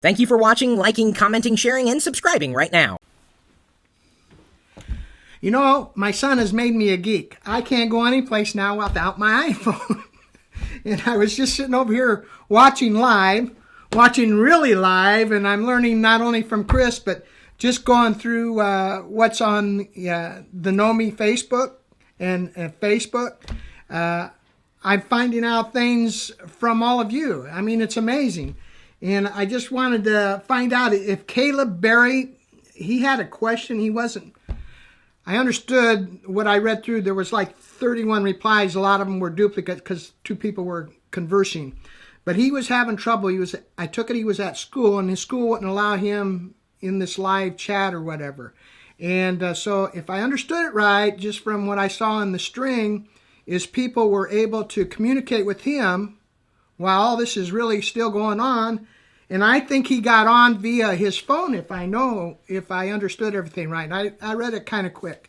Thank you for watching, liking, commenting, sharing, and subscribing right now. You know, my son has made me a geek. I can't go anyplace now without my iPhone. And I was just sitting over here watching really live, and I'm learning not only from Chris, but just going through what's on the Gnomies Facebook and Facebook. I'm finding out things from all of you. I mean, it's amazing. And I just wanted to find out if Caleb Berry, he had a question. I understood what I read through. There was like 31 replies. A lot of them were duplicates because two people were conversing. But he was having trouble. I took it he was at school, and his school wouldn't allow him in this live chat or whatever. And so if I understood it right, just from what I saw in the string, is people were able to communicate with him while all this is really still going on. And I think he got on via his phone, if I understood everything right. I read it kind of quick.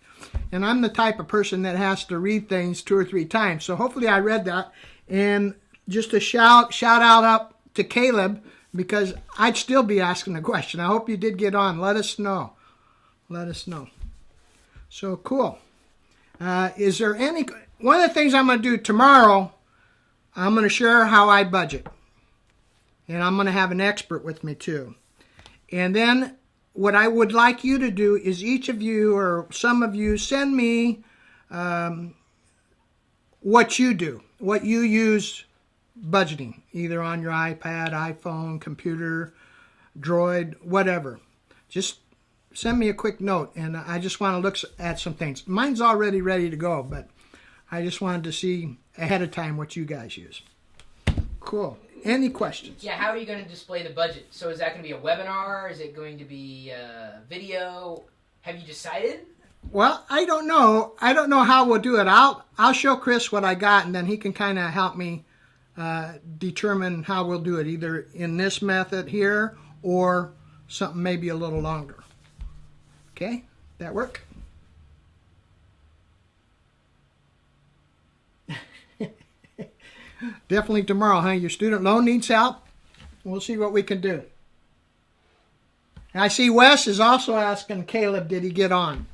And I'm the type of person that has to read things 2 or 3 times. So hopefully I read that. And just a shout out up to Caleb, because I'd still be asking the question. I hope you did get on. Let us know. So cool. Is there any... One of the things I'm going to do tomorrow, I'm going to share how I budget. And I'm going to have an expert with me too. And then what I would like you to do is each of you or some of you send me what you do, what you use budgeting, either on your iPad, iPhone, computer, Droid, whatever. Just send me a quick note, and I just want to look at some things. Mine's already ready to go, but I just wanted to see ahead of time what you guys use. Cool. Any questions? Yeah, how are you going to display the budget? So is that going to be a webinar? Is it going to be a video? Have you decided? Well, I don't know. I don't know how we'll do it. I'll show Chris what I got, and then he can kind of help me determine how we'll do it, either in this method here or something maybe a little longer. Okay? That work? Definitely tomorrow, huh? Your student loan needs help? We'll see what we can do. And I see Wes is also asking Caleb, did he get on?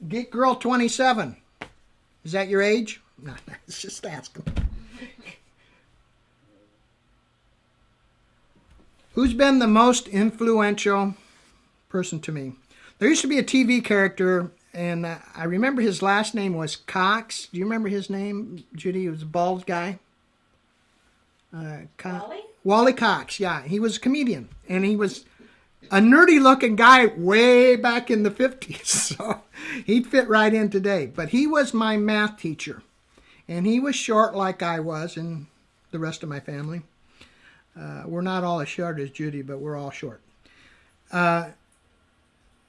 Geek Girl 27. Is that your age? No, it's just asking. Who's been the most influential person to me? There used to be a TV character, and I remember his last name was Cox. Do you remember his name, Judy? He was a bald guy. Wally? Wally Cox, yeah. He was a comedian, and he was a nerdy-looking guy way back in the 50s, so he'd fit right in today. But he was my math teacher, and he was short like I was and the rest of my family. We're not all as short as Judy, but we're all short.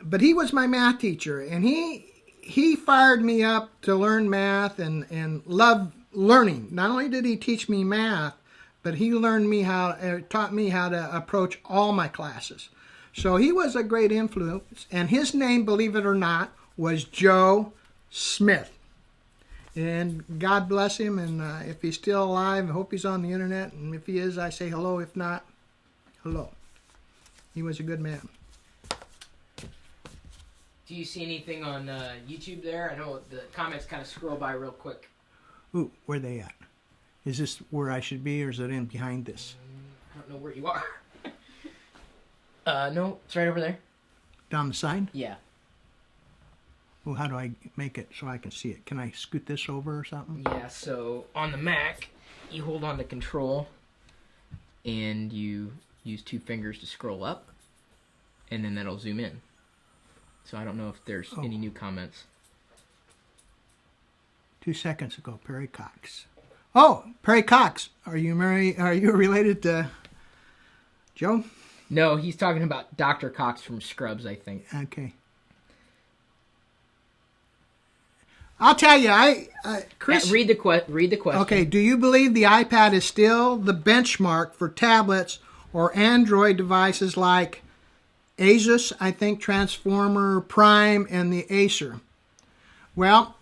But he was my math teacher, and he fired me up to learn math and love learning. Not only did he teach me math, but he taught me how to approach all my classes. So he was a great influence, and his name, believe it or not, was Joe Smith. And God bless him, and if he's still alive, I hope he's on the internet, and if he is, I say hello. If not, hello. He was a good man. Do you see anything on YouTube there? I know the comments kind of scroll by real quick. Ooh, where are they at? Is this where I should be, or is it in behind this? I don't know where you are. No, it's right over there. Down the side? Yeah. Well, how do I make it so I can see it? Can I scoot this over or something? Yeah, so on the Mac, you hold on to Control, and you use 2 fingers to scroll up, and then that'll zoom in. So I don't know if there's any new comments. 2 seconds ago, Perry Cox. Oh, Perry Cox. Are you related to Joe? No, he's talking about Dr. Cox from Scrubs, I think. Okay. I'll tell you, Chris. Read the question. Okay. Do you believe the iPad is still the benchmark for tablets or Android devices like Asus, I think, Transformer, Prime, and the Acer? Well,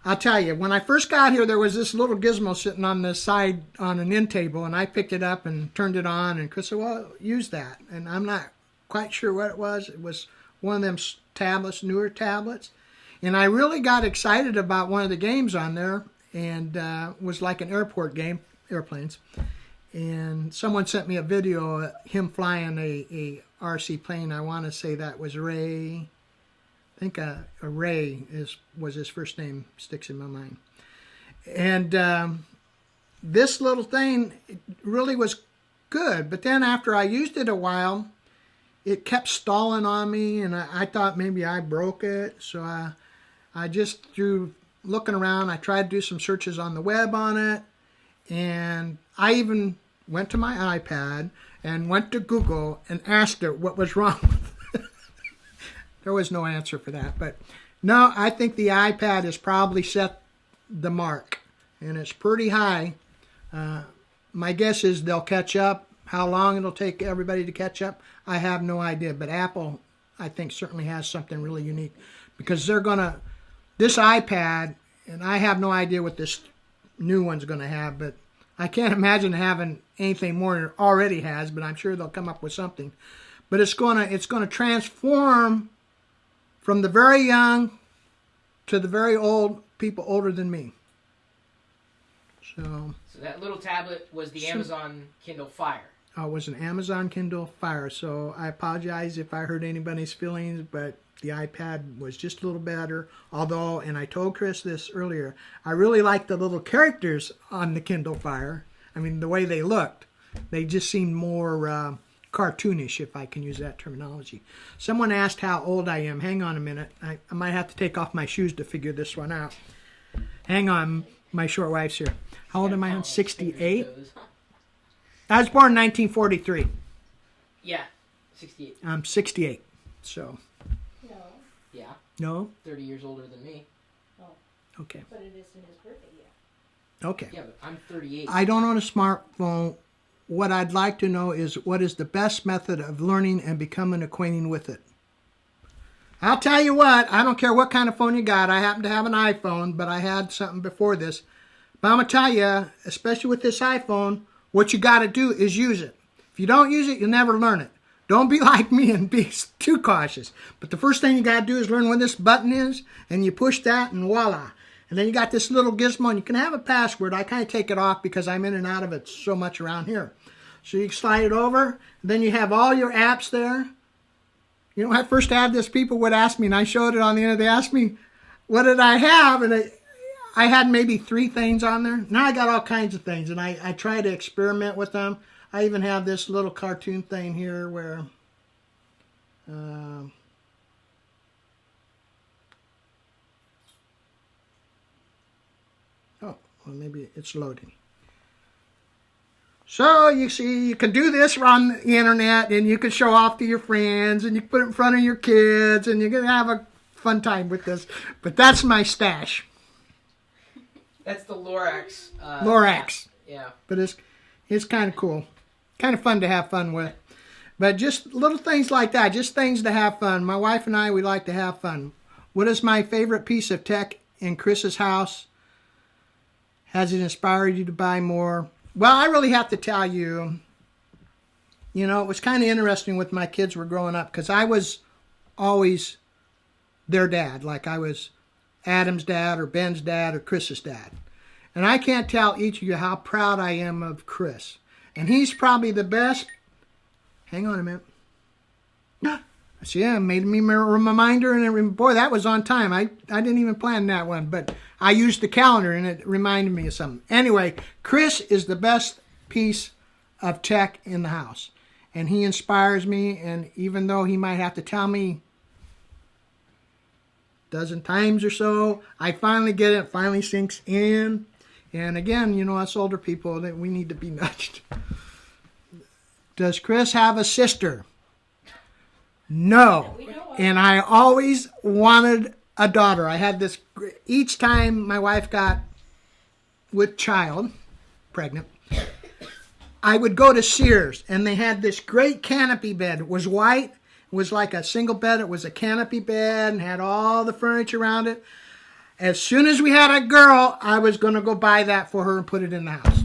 I'll tell you, when I first got here, there was this little gizmo sitting on the side on an end table, and I picked it up and turned it on, and Chris said, well, use that. And I'm not quite sure what it was. It was one of them tablets, newer tablets. And I really got excited about one of the games on there, and was like an airport game, airplanes. And someone sent me a video of him flying a RC plane. I want to say that was Ray. I think Ray was his first name, sticks in my mind. And this little thing really was good. But then after I used it a while, it kept stalling on me, and I thought maybe I broke it. So I just, through looking around, I tried to do some searches on the web on it. And I even went to my iPad and went to Google and asked it what was wrong with it. There was no answer for that. But no, I think the iPad has probably set the mark, and it's pretty high. My guess is they'll catch up. How long it'll take everybody to catch up, I have no idea. But Apple, I think, certainly has something really unique, because they're going to, this iPad, and I have no idea what this new one's going to have, but I can't imagine having anything more than it already has, but I'm sure they'll come up with something. But it's going to transform from the very young to the very old, people older than me. So that little tablet was the Amazon Kindle Fire. It was an Amazon Kindle Fire, so I apologize if I hurt anybody's feelings, but the iPad was just a little better. Although, and I told Chris this earlier, I really liked the little characters on the Kindle Fire. I mean, the way they looked. They just seemed more cartoonish, if I can use that terminology. Someone asked how old I am. Hang on a minute. I might have to take off my shoes to figure this one out. Hang on, my short wife's here. How old am I? 68? I was born in 1943. Yeah, 68. I'm 68, so... Yeah. No? 30 years older than me. Oh. Okay. But it isn't his birthday yet. Okay. Yeah, but I'm 38. I don't own a smartphone. What I'd like to know is, what is the best method of learning and becoming acquainted with it? I'll tell you what, I don't care what kind of phone you got. I happen to have an iPhone, but I had something before this. But I'm going to tell you, especially with this iPhone, what you got to do is use it. If you don't use it, you'll never learn it. Don't be like me and be too cautious. But the first thing you got to do is learn where this button is, and you push that, and voila. And then you got this little gizmo, and you can have a password. I kind of take it off because I'm in and out of it so much around here. So you slide it over, and then you have all your apps there. You know, when I first had this, people would ask me, and I showed it on the internet. They asked me, what did I have? And I had maybe 3 things on there. Now I got all kinds of things, and I try to experiment with them. I even have this little cartoon thing here where oh, well, maybe it's loading. So you see, you can do this on the internet, and you can show off to your friends, and you can put it in front of your kids, and you're going to have a fun time with this. But that's my stash. That's the Lorax. Lorax. Yeah. But it's kind of cool. Kind of fun to have fun with. But just little things like that. Just things to have fun. My wife and I, we like to have fun. What is my favorite piece of tech in Chris's house? Has it inspired you to buy more? Well, I really have to tell you, it was kind of interesting when my kids were growing up, because I was always their dad. Like I was Adam's dad or Ben's dad or Chris's dad. And I can't tell each of you how proud I am of Chris. And he's probably the best. Hang on a minute. See, I made me a reminder, and boy, that was on time. I didn't even plan that one, but I used the calendar, and it reminded me of something. Anyway, Chris is the best piece of tech in the house. And he inspires me, and even though he might have to tell me a dozen times or so, I finally get it. It finally sinks in. And again, us older people, that we need to be nudged. Does Chris have a sister? No. And I always wanted a daughter. I had this, each time my wife got with child, pregnant, I would go to Sears, and they had this great canopy bed. It was white. It was like a single bed. It was a canopy bed and had all the furniture around it. as soon as we had a girl, I was going to go buy that for her and put it in the house.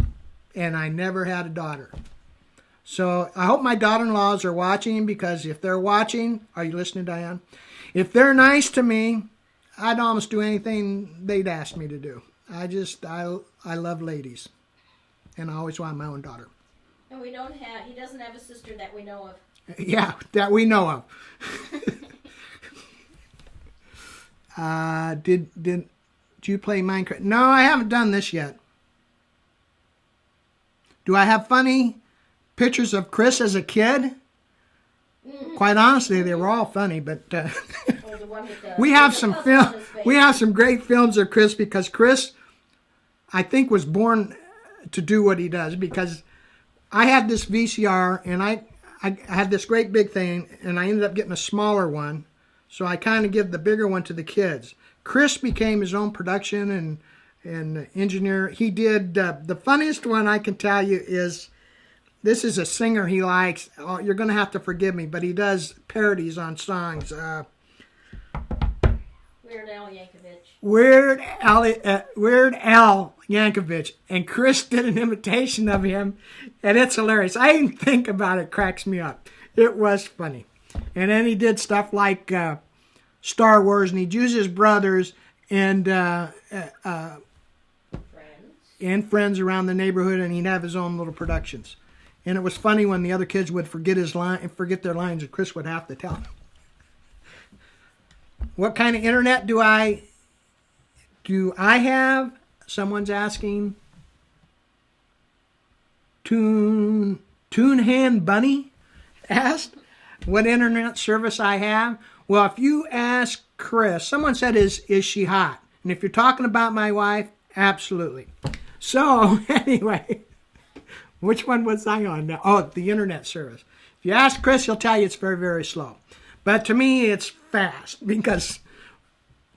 And I never had a daughter. So I hope my daughter-in-laws are watching, because if they're watching, are you listening, Diane? If they're nice to me, I'd almost do anything they'd ask me to do. I love ladies. And I always want my own daughter. And he doesn't have a sister that we know of. Yeah, that we know of. Did you play Minecraft? No, I haven't done this yet. Do I have funny pictures of Chris as a kid? Quite honestly, they were all funny, but we have some film. We have some great films of Chris, because Chris, I think, was born to do what he does. Because I had this VCR, and I had this great big thing, and I ended up getting a smaller one, so I kind of give the bigger one to the kids. Chris became his own production and engineer. He did the funniest one I can tell you is, this is a singer he likes. Oh, you're going to have to forgive me, but he does parodies on songs. Weird Al Yankovic. Weird Al Yankovic. And Chris did an imitation of him, and it's hilarious. I even think about it, cracks me up. It was funny. And then he did stuff like Star Wars, and he'd use his brothers and friends around the neighborhood, and he'd have his own little productions. And it was funny when the other kids would forget their lines, and Chris would have to tell them. What kind of internet do I have? Someone's asking. Toonhan Bunny asked what internet service I have. Well, if you ask Chris, someone said, is she hot? And if you're talking about my wife, absolutely. So, anyway, which one was I on now? Oh, the internet service. If you ask Chris, he'll tell you it's very, very slow. But to me, it's fast, because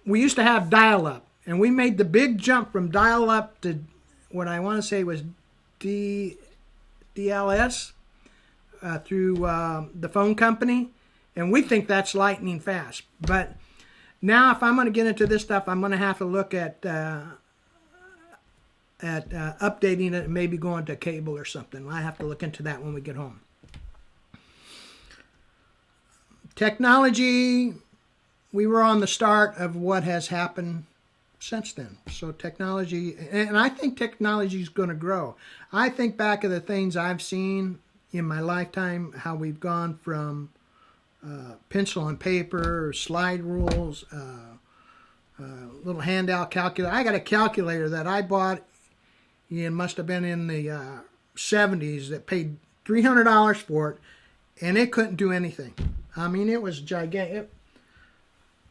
we used to have dial-up, and we made the big jump from dial-up to what I want to say was DLS through the phone company, and we think that's lightning fast. But now, if I'm going to get into this stuff, I'm going to have to look at updating it and maybe going to cable or something. I have to look into that when we get home. Technology, we were on the start of what has happened since then. So technology, and I think technology is going to grow. I think back of the things I've seen in my lifetime, how we've gone from pencil and paper, slide rules, little handout calculator. I got a calculator that I bought, it must have been in the 70s, that paid $300 for it, and it couldn't do anything. I mean, it was gigantic,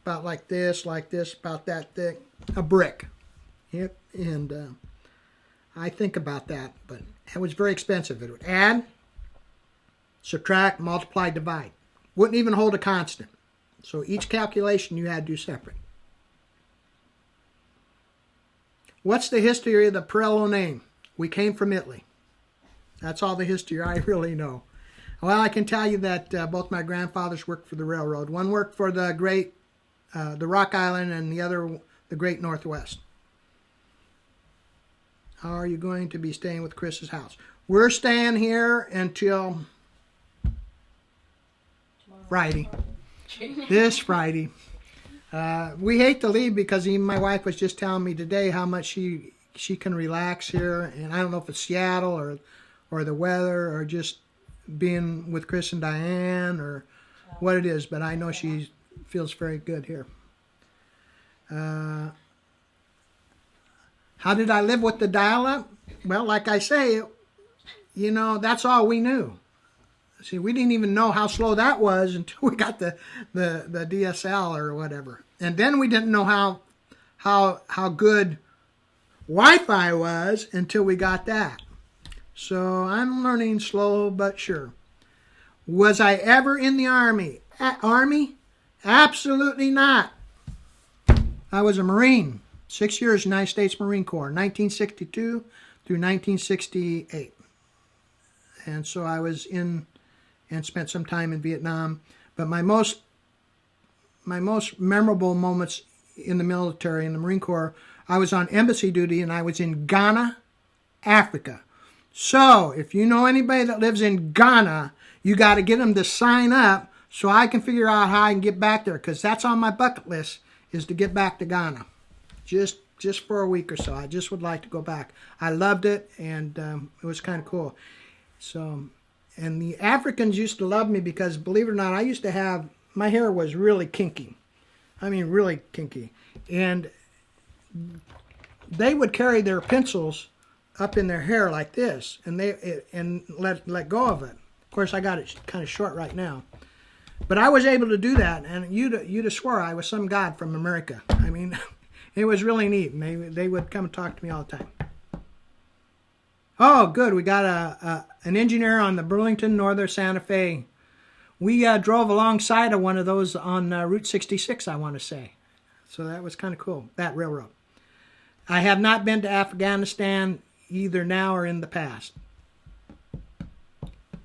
about like this, about that thick, a brick. Yep. And I think about that, but it was very expensive. It would add, subtract, multiply, divide. Wouldn't even hold a constant. So each calculation you had to do separate. What's the history of the Pirello name? We came from Italy. That's all the history I really know. Well, I can tell you that both my grandfathers worked for the railroad. One worked for the Rock Island, and the other, the Great Northwest. How are you going to be staying with Chris's house? We're staying here until Friday. This Friday. We hate to leave, because even my wife was just telling me today how much she can relax here. And I don't know if it's Seattle or the weather or just being with Chris and Diane or what it is, but I know she feels very good here. How did I live with the dial-up? Well, like I say, that's all we knew. See, we didn't even know how slow that was until we got the DSL or whatever. And then we didn't know how good Wi-Fi was until we got that. So I'm learning slow but sure. Was I ever in the Army? Army? Absolutely not. I was a Marine. 6 years United States Marine Corps, 1962 through 1968. And so I was in and spent some time in Vietnam. But my most memorable moments in the military, in the Marine Corps, I was on embassy duty, and I was in Ghana, Africa. So if you know anybody that lives in Ghana, you got to get them to sign up so I can figure out how I can get back there, because that's on my bucket list, is to get back to Ghana. Just for a week or so. I just would like to go back. I loved it, and it was kind of cool. So, and the Africans used to love me because, believe it or not, I used to have, my hair was really kinky. I mean, really kinky. And they would carry their pencils up in their hair like this, and let go of it. Of course, I got it kind of short right now. But I was able to do that, and you'd have swore I was some god from America. I mean, it was really neat, and they would come and talk to me all the time. Oh, good. We got an engineer on the Burlington Northern Santa Fe. We drove alongside of one of those on Route 66, I want to say. So that was kind of cool, that railroad. I have not been to Afghanistan either now or in the past.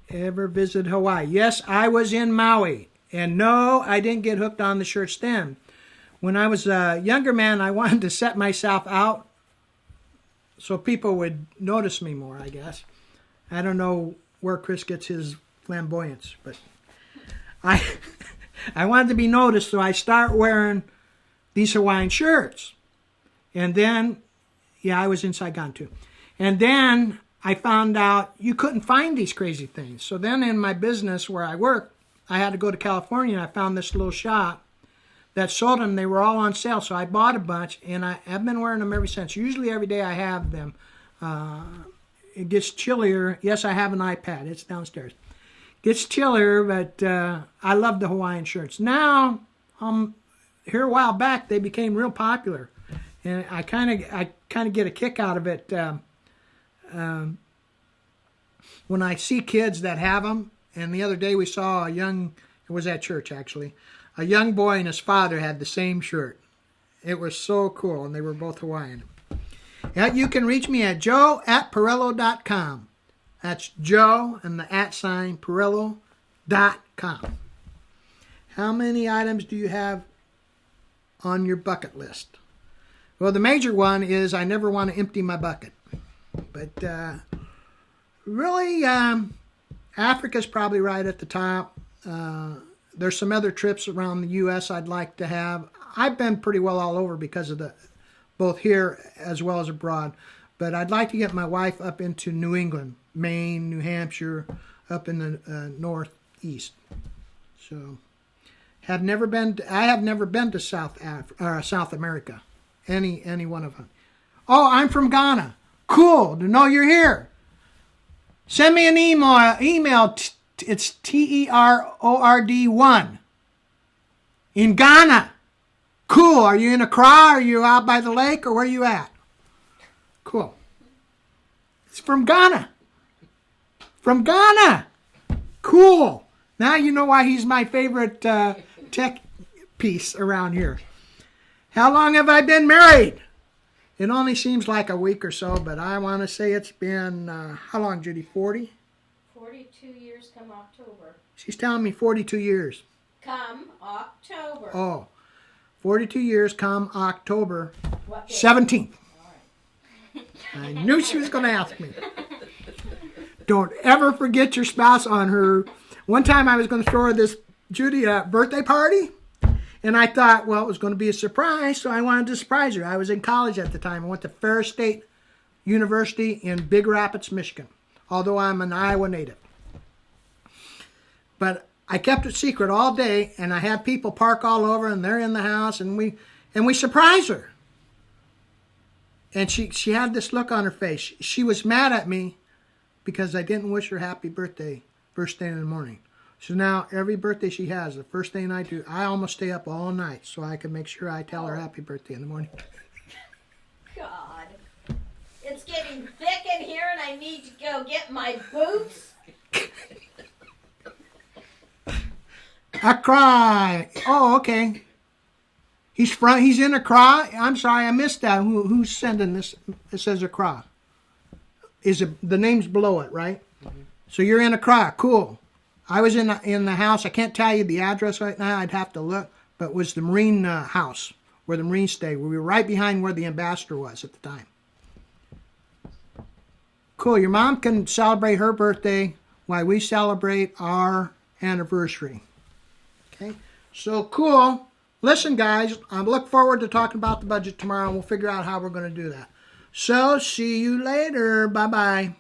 Ever visited Hawaii? Yes, I was in Maui. And no, I didn't get hooked on the shirts then. When I was a younger man, I wanted to set myself out so people would notice me more, I guess. I don't know where Chris gets his flamboyance, but I wanted to be noticed, so I start wearing these Hawaiian shirts. And then, I was in Saigon too. And then I found out you couldn't find these crazy things. So then in my business where I work, I had to go to California, and I found this little shop that sold them. They were all on sale, so I bought a bunch, and I've been wearing them ever since. Usually every day I have them. It gets chillier. Yes, I have an iPad. It's downstairs. Gets chillier, but I love the Hawaiian shirts. Now, here a while back, they became real popular, and I kind of get a kick out of it when I see kids that have them. And the other day we saw it was at church actually, a young boy and his father had the same shirt. It was so cool, and they were both Hawaiian. You can reach me at joe@Perillo.com. That's Joe and the @ Perillo.com. How many items do you have on your bucket list? Well, the major one is I never want to empty my bucket. But really, Africa's probably right at the top. There's some other trips around the U.S. I'd like to have. I've been pretty well all over because of both here as well as abroad. But I'd like to get my wife up into New England, Maine, New Hampshire, up in the northeast. So, I have never been to South America, any one of them. Oh, I'm from Ghana. Cool to know you're here. Send me an email. It's TERORD1 in Ghana. Cool. Are you in Accra? Are you out by the lake, or where are you at? Cool. It's from Ghana. From Ghana. Cool. Now you know why he's my favorite tech piece around here. How long have I been married? It only seems like a week or so, but I want to say it's been, how long, Judy? 40? 42 years come October. She's telling me 42 years. Come October. Oh, 42 years come October What day? 17th. All right. I knew she was going to ask me. Don't ever forget your spouse on her. One time I was going to throw her this Judy birthday party. And I thought, well, it was going to be a surprise, so I wanted to surprise her. I was in college at the time. I went to Ferris State University in Big Rapids, Michigan, although I'm an Iowa native. But I kept it secret all day, and I had people park all over, and they're in the house, and we surprised her. And she had this look on her face. She was mad at me because I didn't wish her happy birthday first thing in the morning. So now every birthday she has, the first thing I do, I almost stay up all night so I can make sure I tell her happy birthday in the morning. God. It's getting thick in here, and I need to go get my boots. Accra. Oh, okay. He's in Accra. I'm sorry, I missed that. Who's sending this? It says Accra. Is it the name's below it, right? Mm-hmm. So you're in Accra. Cool. I was in the house. I can't tell you the address right now. I'd have to look. But it was the Marine house where the Marines stayed. We were right behind where the ambassador was at the time. Cool. Your mom can celebrate her birthday while we celebrate our anniversary. Okay. So cool. Listen, guys, I look forward to talking about the budget tomorrow, and we'll figure out how we're going to do that. So, see you later. Bye-bye.